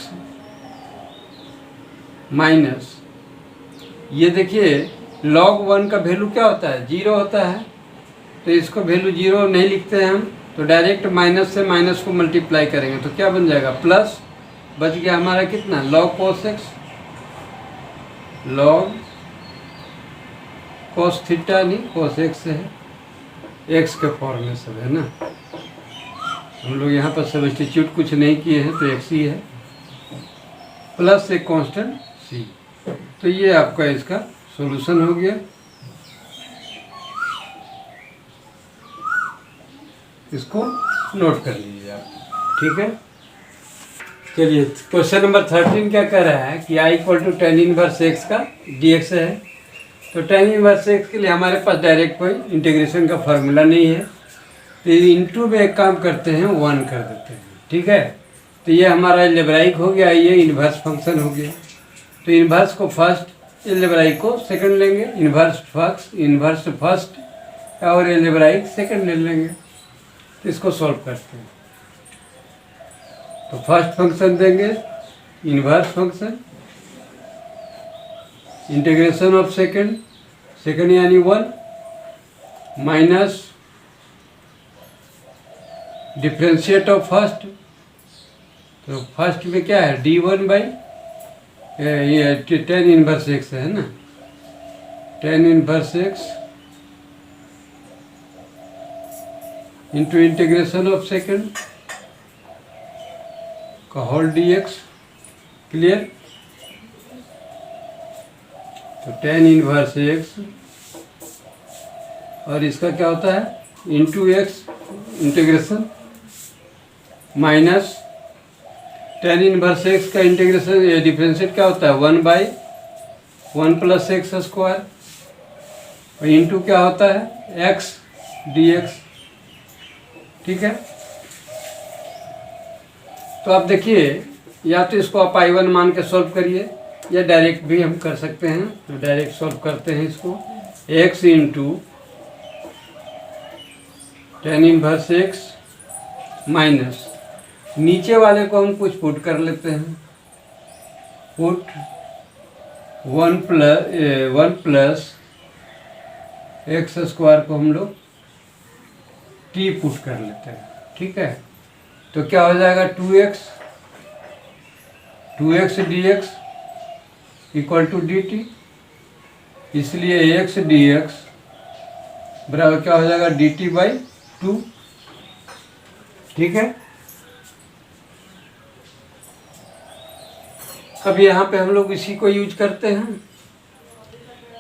minus, ये देखिए log 1 का वैल्यू क्या होता है, 0 होता है। तो इसको वैल्यू 0 नहीं लिखते हैं हम, तो डायरेक्ट माइनस से माइनस को मल्टीप्लाई करेंगे तो क्या बन जाएगा, प्लस बच गया हमारा कितना, log cos x, log cos theta नहीं cos x है, x के फॉर्म में सब है ना। हम लोग यहाँ पर सब्स्टिट्यूट कुछ नहीं किए हैं, तो x ही है, प्लस एक कांस्टेंट c। तो ये आपका इसका सॉल्यूशन हो गया। इसको नोट कर लीजिए आप, ठीक है। चलिए क्वेश्चन नंबर 13 क्या कह रहा है कि i equal to tan inverse x का dx है। तो tan इनवर्स x के लिए हमारे पास डायरेक्ट कोई इंटीग्रेशन का फार्मूला नहीं है, तो इंटू में एक काम करते हैं 1 कर देते हैं, ठीक है। तो ये हमारा एल्जेब्राइक हो गया, ये इन्वर्स फंक्शन हो गया। तो इन्वर्स को फर्स्ट, एल्जेब्राइक को सेकंड लेंगे, इन्वर्स फर्स्ट और एल्जेब्राइक सेकंड ले लेंगे। तो इसको सॉल्व करते हैं। तो फर्स्ट फंक्शन देंगे inverse function, integration of second यानी 1 माइनस डिफ्रेंशिएट ऑफ फर्स्ट। तो फर्स्ट में क्या है, d1 बाई ये tan इनवर्स x है ना, tan inverse x into integration of second का होल dx, क्लियर। तो tan इनवर्स x और इसका क्या होता है into x integration minus tan inverse x का इंटीग्रेशन डिफरेंशिएट क्या होता है 1/1 प्लस एक्स स्क्वायर और इंटू क्या होता है x dx, ठीक है। तो आप देखिए, या तो इसको आप I1 मान के सॉल्व करिए या डायरेक्ट भी हम कर सकते हैं। तो डायरेक्ट सॉल्व करते हैं इसको, x into tan inverse x minus नीचे वाले को हम कुछ पुट कर लेते हैं, पुट 1 प्लस एक्स स्क्वायर को हम लोग t पुट कर लेते हैं, ठीक है। तो क्या हो जाएगा 2x dx equal to dt, इसलिए x dx बराबर क्या हो जाएगा dt/2, ठीक है। अब यहाँ पे हम लोग इसी को यूज करते हैं,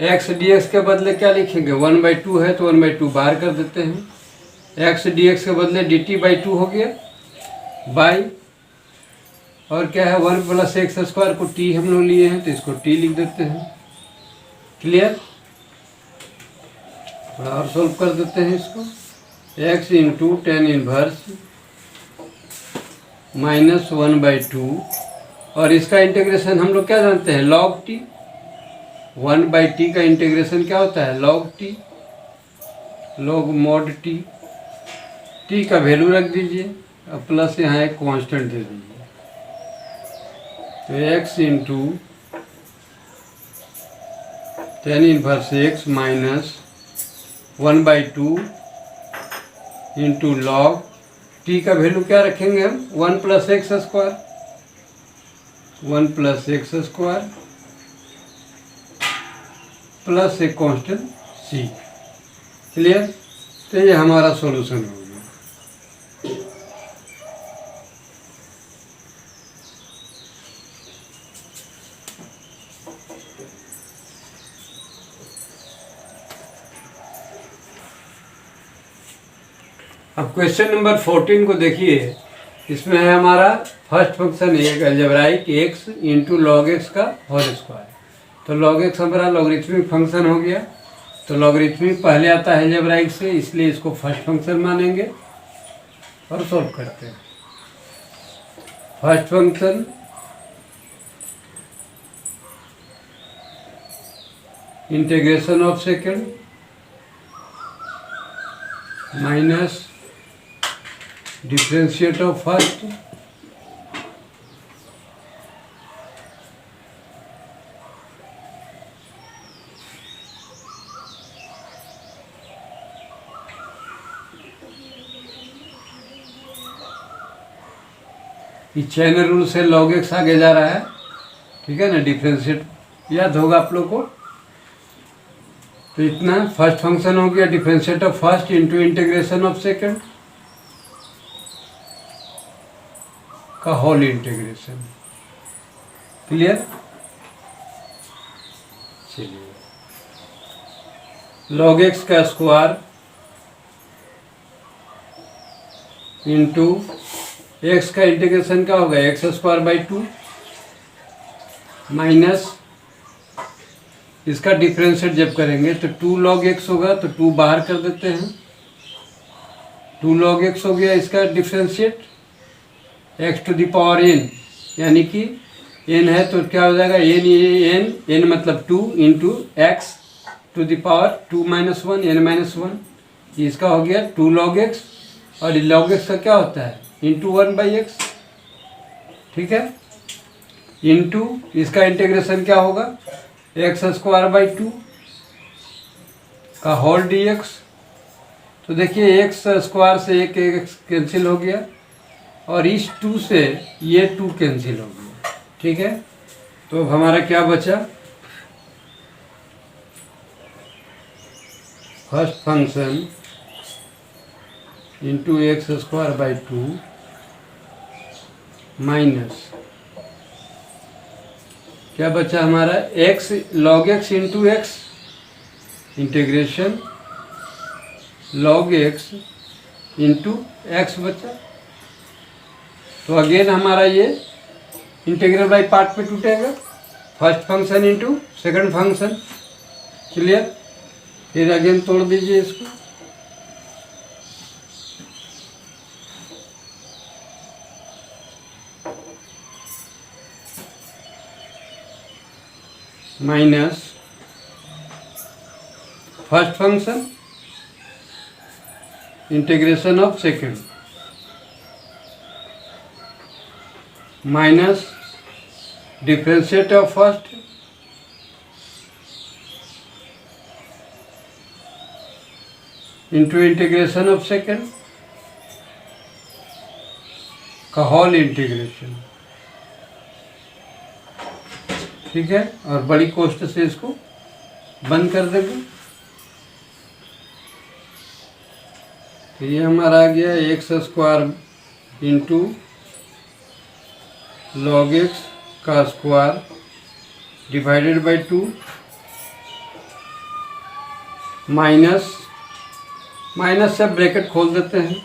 x dx के बदले क्या लिखेंगे 1/2 है तो 1/2 बाहर कर देते हैं, x dx के बदले dt/2 हो गया। बाई, और क्या है 1 + x² को t हम लोग लिए हैं तो इसको t लिख देते हैं। क्लियर? थोड़ा और सोल्व कर देते हैं इसको। x × tan इनवर्स -1/2, और इसका इंटीग्रेशन हम लोग क्या जानते हैं, log t। 1/t का इंटीग्रेशन क्या होता है, log t, log mod t। t का वैल्यू रख दीजिए और प्लस यहाँ एक कांस्टेंट दे दीजिए। तो x × tan inverse x -1/2 × log t का वैल्यू क्या रखेंगे हम, 1 + x², 1 + x² प्लस एक कांस्टेंट c। क्लियर? तो ये हमारा सॉल्यूशन हो गया। अब क्वेश्चन नंबर 14 को देखिए। इसमें है हमारा फर्स्ट फंक्शन एक अलजेब्राइक x × log x का होल स्क्वायर। तो log x हमारा लॉगरिथमिक फंक्शन हो गया। तो लॉगरिथमिक पहले आता है अलजेब्राइक से, इसलिए इसको फर्स्ट फंक्शन मानेंगे और सॉल्व करते हैं। First function integration of second minus differentiate of first इस चैन रूल से log x आगे जा रहा है, ठीक है ना। डिफरेंशिएट याद होगा आप लोग को। तो इतना फर्स्ट फंक्शन हो गया, differentiate of first into integration of second का होल इंटीग्रेशन। क्लियर? चलिए, log x का स्क्वायर इंटू x का इंटीग्रेशन क्या होगा, x² माइनस इसका डिफरेंशिएट जब करेंगे तो 2 log x होगा, तो 2 बाहर कर देते हैं। 2 log x हो गया इसका डिफरेंशिएट, x⁴n, यानी कि n है तो क्या हो जाएगा, n मतलब 2 × x⁴2 -1 n-1, इसका हो गया 2 log x, और log x का क्या होता है, इंटू 1/x। ठीक है, इंटू इसका इंटीग्रेशन क्या होगा, x² का होल dx। तो देखिए x² से एक कैंसिल हो गया, और इस 2 से ये 2 कैंसिल हो गया। ठीक है, तो अब हमारा क्या बचा, first function into x² minus क्या बचा हमारा, x log x into x, integration log x into x बचा। तो अगेन हमारा ये इंटीग्रल बाई पार्ट पे टूटेगा, first function into second function. Clear? फिर अगेन तोड़ दीजिए इसको, minus first function integration of second minus differentiate of first into integration of second का होल इंटीग्रेशन। ठीक है, और बड़ी कोष्ठ से इसको बंद कर देंगे। तो ये हमारा आ गया x² इंटू log x का स्क्वायर डिवाइडेड बाई 2 माइनस से ब्रैकेट खोल देते हैं,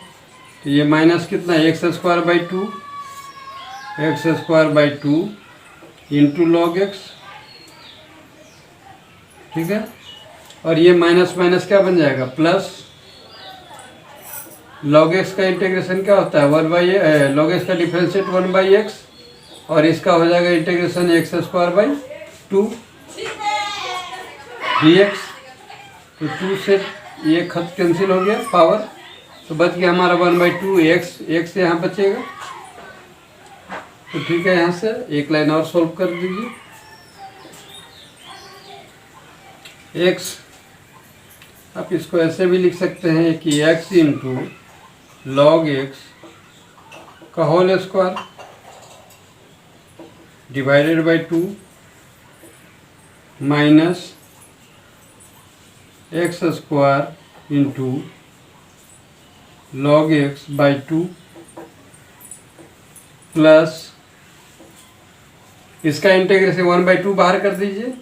तो ये माइनस कितना, x square by two, x square by two into log x, ठीक है। और ये माइनस माइनस क्या बन जाएगा, प्लस लॉग एक्स का इंटीग्रेशन क्या होता है, वन बाई, लॉग एक्स का डिफ्रेंशिएट वन बाई एक्स, और इसका हो जाएगा integration x square by to D x. तो टू से ये खत कैंसिल हो गया, पावर, तो बच गया हमारा one by two x, x यहाँ बचेगा। तो ठीक है, यहाँ से एक लाइन और सॉल्व कर दीजिए। एक्स, आप इसको ऐसे भी लिख सकते हैं कि एक्स इंटू लॉग एक्स का whole square divided by two minus x square into log x by two plus इसका इंटीग्रेशन वन बाई टू बाहर कर दीजिए,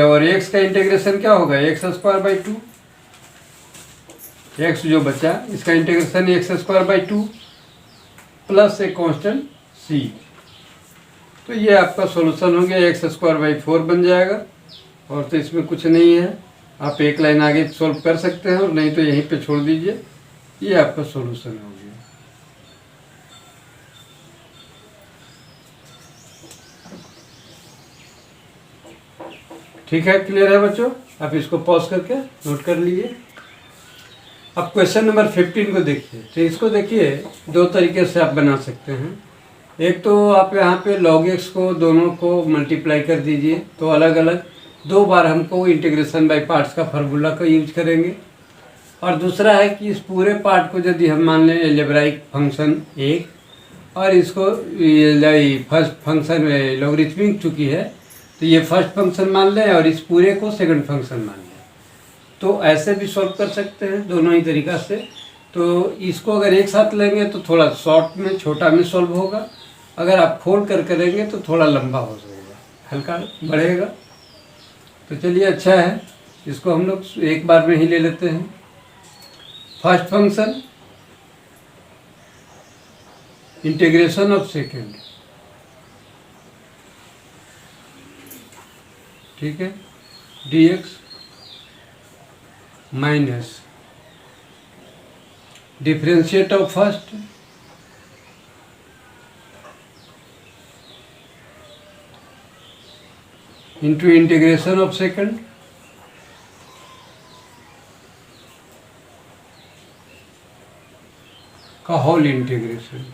और एक्स का इंटीग्रेशन क्या होगा, x square by two, x जो बचा इसका integration x square by two plus एक कांस्टेंट सी। तो ये आपका सॉल्यूशन हो गया, एक्स स्क्वायर बाई फोर बन जाएगा। और तो इसमें कुछ नहीं है, आप एक लाइन आगे सॉल्व कर सकते हैं, और नहीं तो यहीं पे छोड़ दीजिए। ये आपका सॉल्यूशन हो गया। ठीक है, क्लियर है बच्चों, आप इसको पॉज करके नोट कर लीजिए। अब क्वेश्चन नंबर 15 को देखिए। तो इसको देखिए, दो तरीके से आप बना सकते हैं। एक तो आप यहाँ पे log x को दोनों को मल्टीप्लाई कर दीजिए, तो अलग अलग दो बार हमको इंटीग्रेशन बाय पार्ट्स का फार्मूला का यूज करेंगे। और दूसरा है कि इस पूरे पार्ट को यदि हम मान लें एल्जेब्राइक फंक्शन एक, और इसको फर्स्ट फंक्शन लॉगरिथमिक चूँकि है तो ये फर्स्ट फंक्शन मान लें, और इस पूरे को सेकंड फंक्शन मान लें। तो ऐसे भी सॉल्व कर सकते हैं दोनों ही तरीक़ा से। तो इसको अगर एक साथ लेंगे तो थोड़ा शॉर्ट में, छोटा में सॉल्व होगा। अगर आप फोल्ड कर करेंगे तो थोड़ा लंबा हो जाएगा, हल्का बढ़ेगा। तो चलिए, अच्छा है, इसको हम लोग एक बार में ही ले लेते हैं। First function integration of second, ठीक है, dx minus differentiate of first into integration of second का होल इंटीग्रेशन।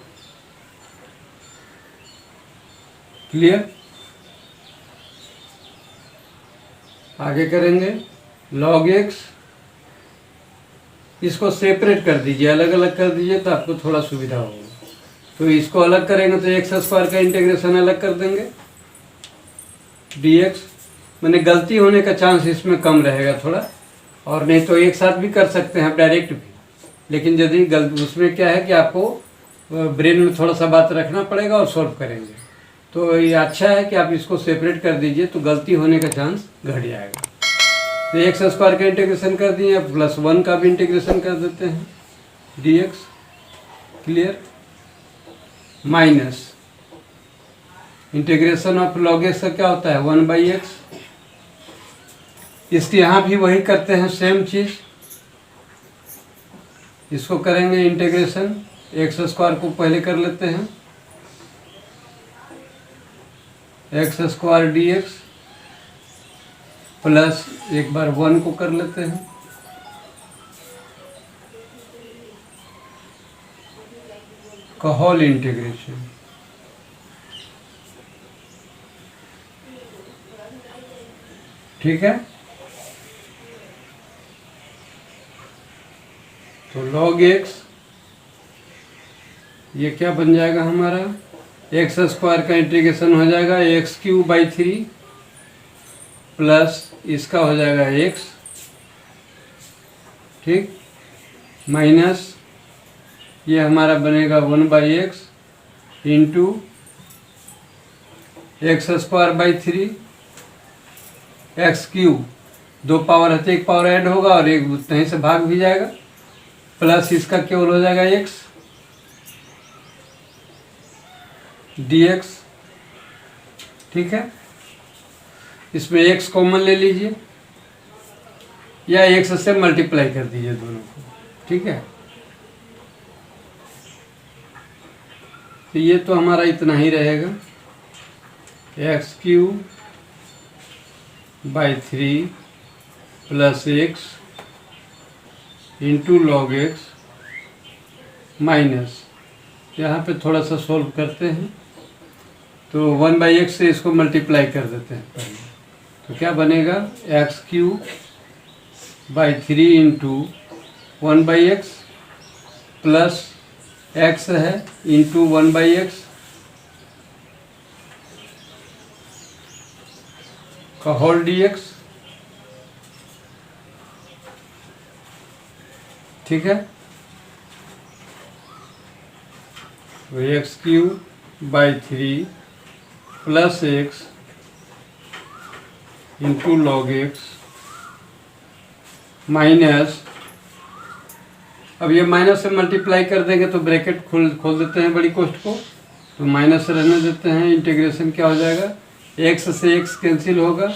क्लियर? आगे करेंगे log x, इसको सेपरेट कर दीजिए, अलग अलग कर दीजिए तो आपको थोड़ा सुविधा होगा। तो इसको अलग करेंगे तो एक्स स्क्वायर का इंटीग्रेशन अलग कर देंगे, dx, मैंने गलती होने का चांस इसमें कम रहेगा थोड़ा। और नहीं तो एक साथ भी कर सकते हैं आप डायरेक्ट भी, लेकिन यदि गलती उसमें क्या है कि आपको ब्रेन में थोड़ा सा बात रखना पड़ेगा और सॉल्व करेंगे। तो ये अच्छा है कि आप इसको सेपरेट कर दीजिए, तो गलती होने का चांस घट जाएगा। तो एक्स स्क्वायर का इंटीग्रेशन कर दिए, प्लस वन का भी इंटीग्रेशन कर देते हैं, dx, clear, minus integration of log x का क्या होता है, वन बाई एक्स। इसके यहाँ भी वही करते हैं, सेम चीज़। इसको करेंगे इंटीग्रेशन, एक्स स्क्वायर को पहले कर लेते हैं, एक्स स्क्वायर dx प्लस एक बार वन को कर लेते हैं, का होल इंटीग्रेशन। ठीक है, तो log x ये क्या बन जाएगा हमारा, एक्स स्क्वायर का इंटीग्रेशन हो जाएगा x cube by three plus इसका हो जाएगा x, ठीक, माइनस ये हमारा बनेगा one by x into x square by three x cube, दो पावर है तो एक पावर ऐड होगा और एक कहीं से भाग भी जाएगा, प्लस इसका केवल हो जाएगा x dx, ठीक है। इसमें x कॉमन ले लीजिए या x से मल्टीप्लाई कर दीजिए दोनों को, ठीक है। तो ये तो हमारा इतना ही रहेगा, x³ by 3 plus x into log x minus, यहाँ पे थोड़ा सा सोल्व करते हैं तो 1/x से इसको मल्टीप्लाई कर देते हैं पहले। तो क्या बनेगा, x³ by 3 into 1/x plus x है इंटू 1/x का होल dx, ठीक है। तो x³ by 3 plus x into log x minus, अब ये माइनस से मल्टीप्लाई कर देंगे तो ब्रैकेट खोल देते हैं बड़ी कोष्ठ को, तो माइनस रहने देते हैं। इंटीग्रेशन क्या हो जाएगा, x से x कैंसिल होगा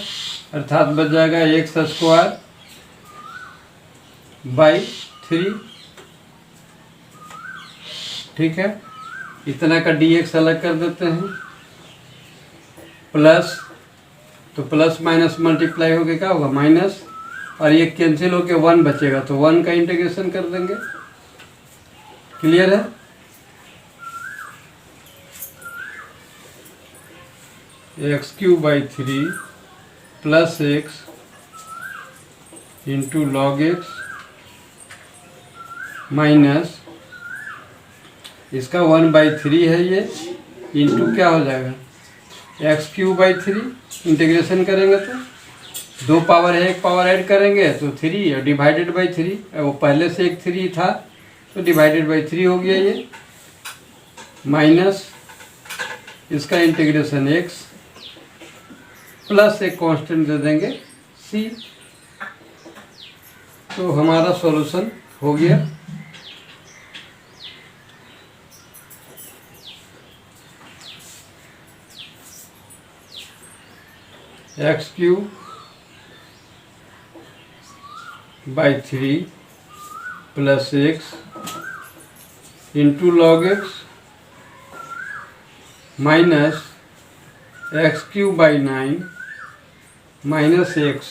अर्थात बच जाएगा x² बाई 3, ठीक है। इतना का dx अलग कर देते हैं, प्लस, तो प्लस माइनस मल्टीप्लाई होके क्या होगा माइनस, और ये कैंसिल होके 1 बचेगा तो 1 का इंटीग्रेशन कर देंगे। क्लियर है। x³ by 3 plus x into log x minus, इसका 1/3 है ये, इंटू क्या हो जाएगा x³ बाई 3, इंटीग्रेशन करेंगे तो 2 पावर है, 1 पावर ऐड करेंगे तो 3 और डिवाइडेड बाई 3, वो पहले से एक 3 था तो डिवाइडेड बाई 3 हो गया ये, माइनस इसका इंटीग्रेशन x प्लस एक कांस्टेंट दे देंगे c। तो हमारा सॉल्यूशन हो गया। x³ by 3 plus x into log x minus x³ by 9 minus x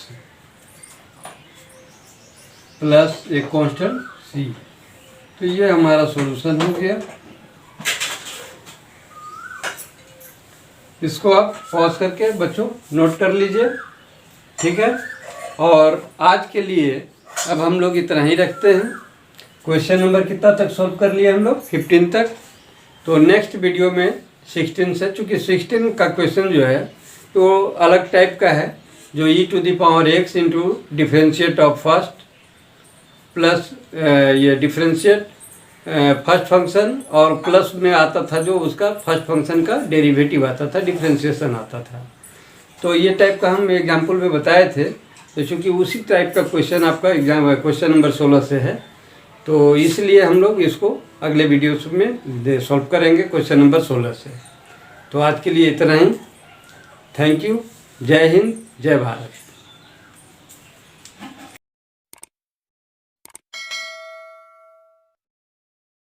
plus एक कांस्टेंट c। तो ये हमारा सॉल्यूशन हो गया। इसको आप पॉज करके बच्चों नोट कर लीजिए, ठीक है। और आज के लिए अब हम लोग इतना ही रखते हैं। क्वेश्चन नंबर कितना तक सॉल्व कर लिए हम लोग, 15 तक। तो नेक्स्ट वीडियो में 16 से, चूँकि 16 का क्वेश्चन जो है तो अलग टाइप का है, जो e⁻x into differentiate of first plus ये डिफ्रेंशिएट फर्स्ट फंक्शन, और प्लस में आता था जो उसका फर्स्ट फंक्शन का डेरिवेटिव आता था, डिफ्रेंशिएशन आता था। तो ये टाइप का हम एग्जाम्पल में बताए थे। तो चूँकि उसी टाइप का क्वेश्चन आपका एग्जाम क्वेश्चन नंबर 16 से है, तो इसलिए हम लोग इसको अगले वीडियोस में सॉल्व करेंगे क्वेश्चन नंबर 16 से। तो आज के लिए इतना ही। Thank you. जय हिंद, जय भारत।